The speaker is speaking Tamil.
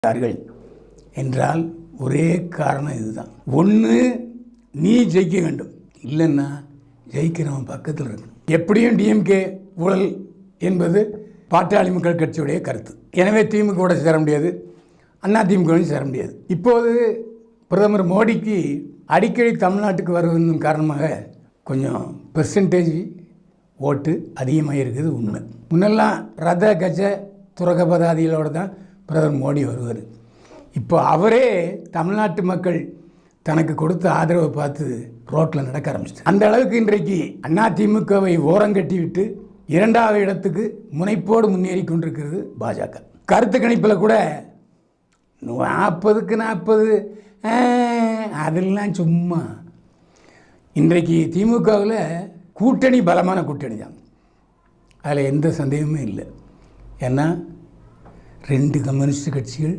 இருக்கிறார்கள் என்றால் ஒரே காரணம் இதுதான். ஒன்று, நீ ஜெயிக்க வேண்டும், இல்லைன்னா ஜெயிக்கிறவன் பக்கத்தில் இருக்கணும். எப்படியும் டிஎம்கே ஊழல் என்பது பாட்டாளி மக்கள் கட்சியுடைய கருத்து. எனவே திமுக சேர முடியாது, அதிமுகவும் சேர முடியாது. இப்போது பிரதமர் மோடிக்கு அடிக்கடி தமிழ்நாட்டுக்கு வருவதன் காரணமாக கொஞ்சம் பெர்சன்டேஜ் ஓட்டு அதிகமாக இருக்குது உண்மை. முன்னெல்லாம் ரத கஜ துரகபதாதிகளோடு தான் பிரதமர் மோடி வருவார். இப்போ அவரே தமிழ்நாட்டு மக்கள் தனக்கு கொடுத்த ஆதரவை பார்த்து ரோட்டில் நடக்க ஆரம்பிச்சிட்டு, அந்த அளவுக்கு இன்றைக்கு அதிமுகவை ஓரங்கட்டி விட்டு இரண்டாவது இடத்துக்கு முனைப்போடு முன்னேறி கொண்டிருக்கிறது பாஜக. கருத்து கணிப்பில் கூட 40க்கு 40 அதெல்லாம் சும்மா. இன்றைக்கு திமுகவில் கூட்டணி பலமான கூட்டணி தான், அதில் எந்த சந்தேகமும் இல்லை. ஏன்னா 2 கம்யூனிஸ்ட் கட்சிகள்